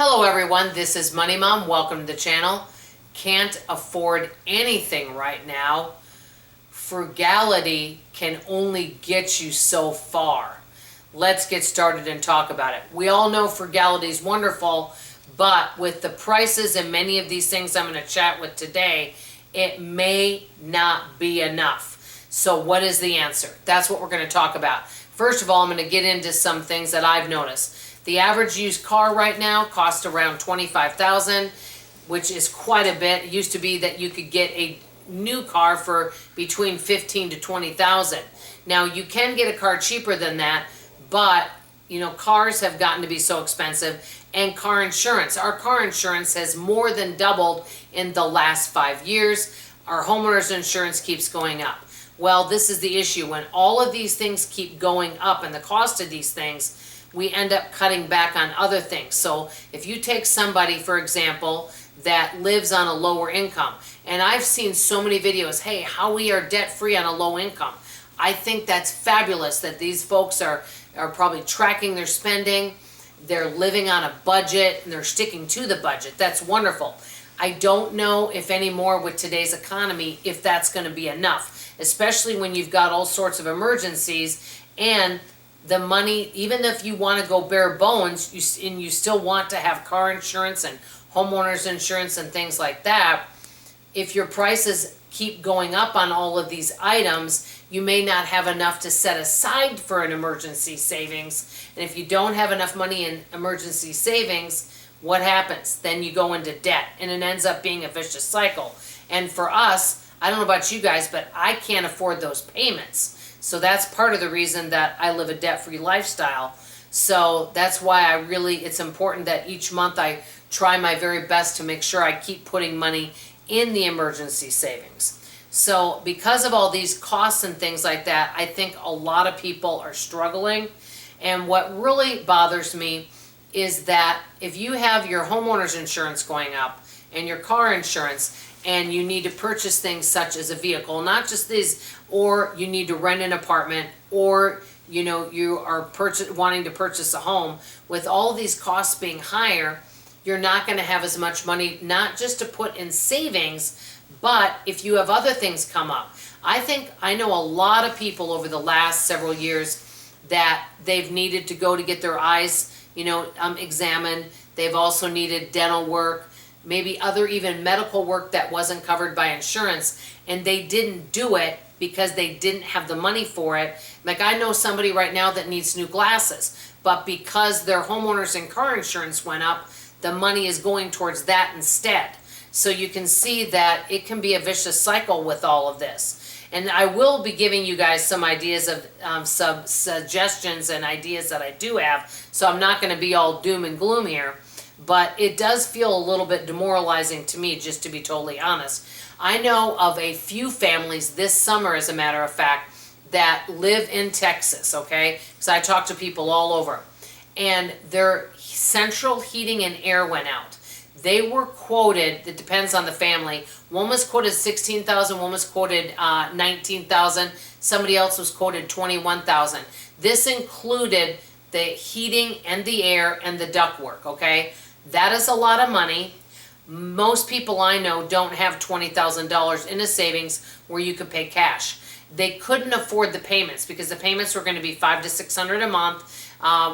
Hello everyone, this is Money Mom. Welcome to the channel. Can't afford anything right now. Frugality can only get you so far. Let's get started and talk about it. We all know frugality is wonderful, but with the prices and many of these things I'm going to chat with today, it may not be enough. So what is the answer? That's what we're going to talk about. First of all, I'm going to get into some things that I've noticed. The average used car right now costs around $25,000, which is quite a bit. It used to be that you could get a new car for between $15,000 to $20,000. Now you can get a car cheaper than that, but you know, cars have gotten to be so expensive. And car insurance. Our car insurance has more than doubled in the last 5 years. Our homeowners insurance keeps going up. Well, this is the issue. When all of these things keep going up and the cost of these things, we end up cutting back on other things. So if you take somebody, for example, that lives on a lower income, and I've seen so many videos, hey, how we are debt free on a low income. I think that's fabulous that these folks are probably tracking their spending, they're living on a budget, and they're sticking to the budget. That's wonderful. I don't know if anymore with today's economy, if that's going to be enough, especially when you've got all sorts of emergencies and the money, even if you want to go bare bones, you still want to have car insurance and homeowners insurance and things like that. If your prices keep going up on all of these items, you may not have enough to set aside for an emergency savings. And if you don't have enough money in emergency savings, what happens? Then you go into debt, and it ends up being a vicious cycle. And for us, I don't know about you guys, but I can't afford those payments. So that's part of the reason that I live a debt-free lifestyle. So that's why it's important that each month I try my very best to make sure I keep putting money in the emergency savings. So because of all these costs and things like that, I think a lot of people are struggling. And what really bothers me is that if you have your homeowner's insurance going up and your car insurance, and you need to purchase things such as a vehicle, not just these, or you need to rent an apartment, or you know, you are wanting to purchase a home, with all these costs being higher, you're not going to have as much money, not just to put in savings, but if you have other things come up. I know a lot of people over the last several years that they've needed to go to get their eyes, examined. They've also needed dental work, maybe other even medical work that wasn't covered by insurance, and they didn't do it because they didn't have the money for it. Like I know somebody right now that needs new glasses, but because their homeowners and car insurance went up, the money is going towards that instead. So you can see that it can be a vicious cycle with all of this. And I will be giving you guys some ideas of some suggestions and ideas that I do have, so I'm not going to be all doom and gloom here. But it does feel a little bit demoralizing to me, just to be totally honest. I know of a few families this summer, as a matter of fact, that live in Texas, okay? Because I talk to people all over. And their central heating and air went out. They were quoted, it depends on the family, one was quoted $16,000, one was quoted $19,000, somebody else was quoted $21,000. This included the heating and the air and the ductwork, okay? That is a lot of money. Most people I know don't have $20,000 in a savings where you could pay cash. They couldn't afford the payments because the payments were going to be $500 to $600 a month.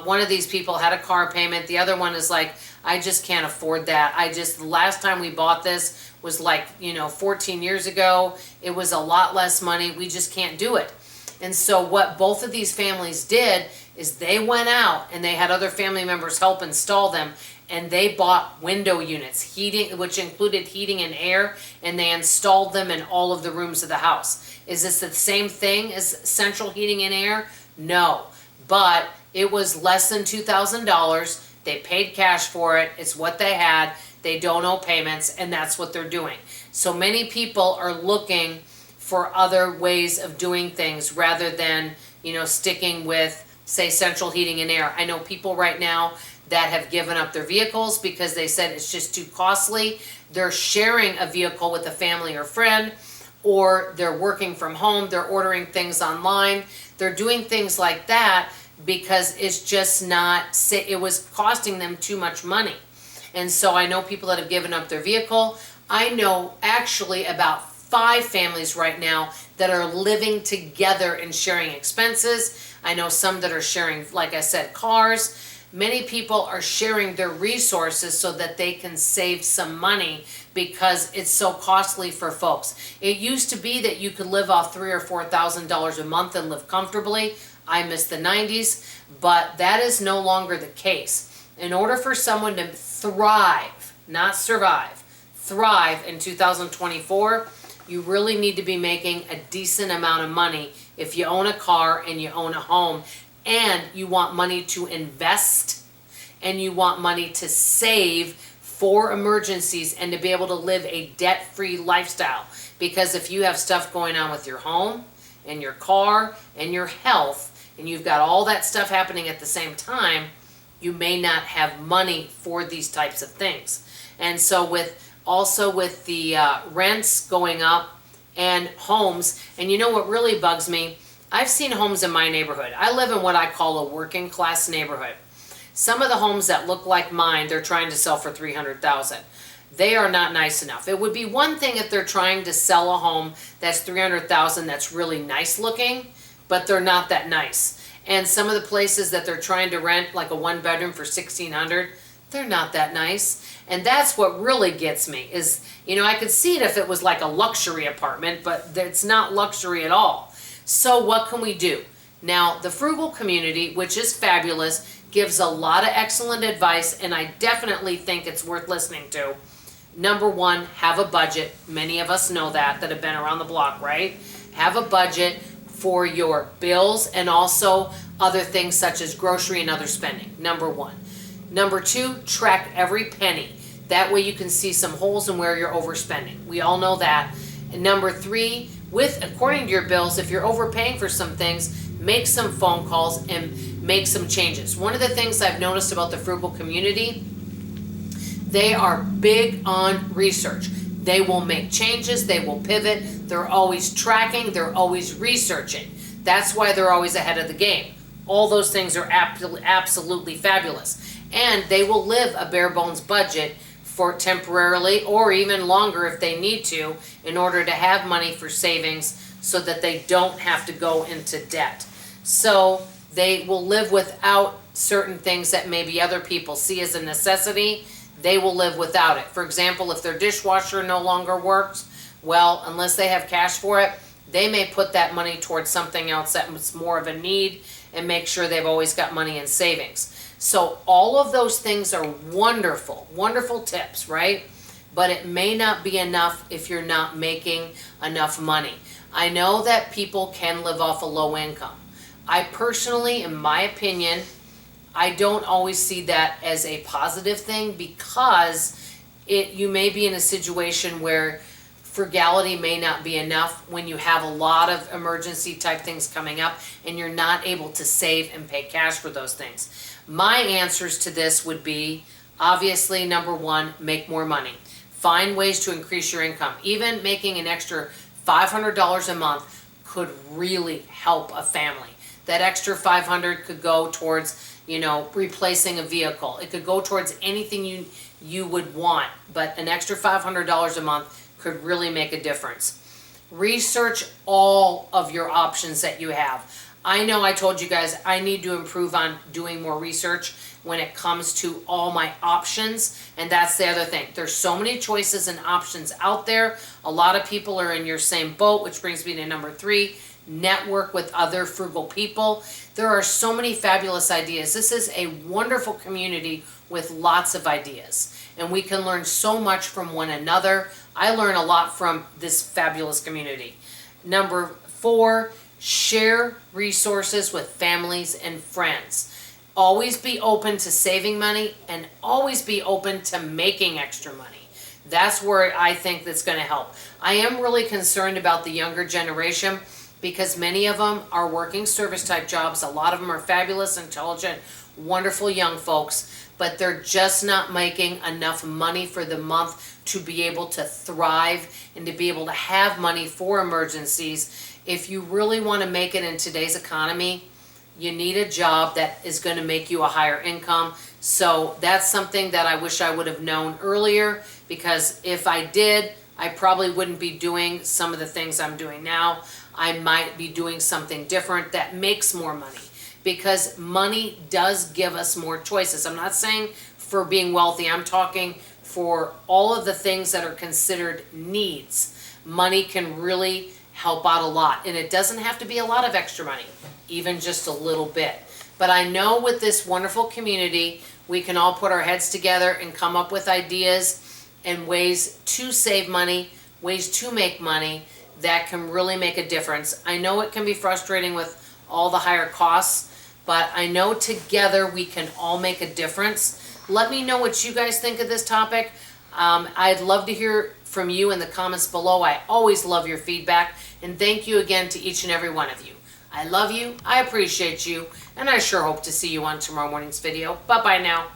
One of these people had a car payment. The other one is like, I just can't afford that. The last time we bought this was 14 years ago. It was a lot less money. We just can't do it. And so what both of these families did is they went out and they had other family members help install them, and they bought window units, which included heating and air, and they installed them in all of the rooms of the house. Is this the same thing as central heating and air? No, but it was less than $2,000. They paid cash for it. It's what they had. They don't owe payments, and that's what they're doing. So many people are looking for other ways of doing things rather than, sticking with, say, central heating and air. I know people right now that have given up their vehicles because they said it's just too costly. They're sharing a vehicle with a family or friend, or they're working from home, they're ordering things online. They're doing things like that because it's just not, it was costing them too much money. And so I know people that have given up their vehicle. I know actually about 5 families right now that are living together and sharing expenses. I know some that are sharing, like I said, cars. Many people are sharing their resources so that they can save some money because it's so costly for folks. It used to be that you could live off $3,000 or $4,000 a month and live comfortably. I miss the 90s, but that is no longer the case. In order for someone to thrive, not survive, thrive in 2024, you really need to be making a decent amount of money if you own a car and you own a home and you want money to invest and you want money to save for emergencies and to be able to live a debt-free lifestyle. Because if you have stuff going on with your home and your car and your health and you've got all that stuff happening at the same time, you may not have money for these types of things. And so with the rents going up and homes, and you know what really bugs me? I've seen homes in my neighborhood. I live in what I call a working class neighborhood. Some of the homes that look like mine, they're trying to sell for $300,000. They are not nice enough. It would be one thing if they're trying to sell a home that's $300,000 that's really nice looking, but they're not that nice. And some of the places that they're trying to rent, like a 1-bedroom for $1,600, they're not that nice. And that's what really gets me is, I could see it if it was like a luxury apartment, but it's not luxury at all. So what can we do? Now, the Frugal community, which is fabulous, gives a lot of excellent advice, and I definitely think it's worth listening to. Number one, have a budget. Many of us know that have been around the block, right? Have a budget for your bills and also other things such as grocery and other spending. Number one. Number two, track every penny. That way you can see some holes in where you're overspending. We all know that. And number three, according to your bills, if you're overpaying for some things, make some phone calls and make some changes. One of the things I've noticed about the Frugal community, they are big on research. They will make changes, they will pivot, they're always tracking, they're always researching. That's why they're always ahead of the game. All those things are absolutely fabulous. And they will live a bare bones budget for temporarily or even longer if they need to in order to have money for savings so that they don't have to go into debt. So they will live without certain things that maybe other people see as a necessity. They will live without it. For example, if their dishwasher no longer works, well, unless they have cash for it, they may put that money towards something else that's more of a need and make sure they've always got money in savings. So all of those things are wonderful, wonderful tips, right? But it may not be enough if you're not making enough money. I know that people can live off a low income. I personally, in my opinion, I don't always see that as a positive thing because you may be in a situation where frugality may not be enough when you have a lot of emergency type things coming up and you're not able to save and pay cash for those things. My answers to this would be, obviously, number one, make more money. Find ways to increase your income. Even making an extra $500 a month could really help a family. That extra $500 could go towards, replacing a vehicle. It could go towards anything you would want, but an extra $500 a month could really make a difference. Research all of your options that you have. I know I told you guys I need to improve on doing more research when it comes to all my options, and that's the other thing. There's so many choices and options out there. A lot of people are in your same boat, which brings me to number three, network with other frugal people. There are so many fabulous ideas. This is a wonderful community with lots of ideas, and we can learn so much from one another. I learn a lot from this fabulous community. Number four, share resources with families and friends. Always be open to saving money and always be open to making extra money. That's where I think that's going to help. I am really concerned about the younger generation because many of them are working service type jobs. A lot of them are fabulous, intelligent, wonderful young folks, but they're just not making enough money for the month to be able to thrive and to be able to have money for emergencies. If you really want to make it in today's economy, You need a job that is going to make you a higher income. So that's something that I wish I would have known earlier, because if I did, I probably wouldn't be doing some of the things I'm doing now. I might be doing something different that makes more money, because money does give us more choices. I'm not saying for being wealthy, I'm talking for all of the things that are considered needs. Money can really help out a lot, and it doesn't have to be a lot of extra money, even just a little bit. But I know with this wonderful community, we can all put our heads together and come up with ideas and ways to save money, ways to make money that can really make a difference. I know it can be frustrating with all the higher costs, but I know together we can all make a difference. Let me know what you guys think of this topic. I'd love to hear from you in the comments below. I always love your feedback, and thank you again to each and every one of you. I love you, I appreciate you, and I sure hope to see you on tomorrow morning's video. Bye-bye now.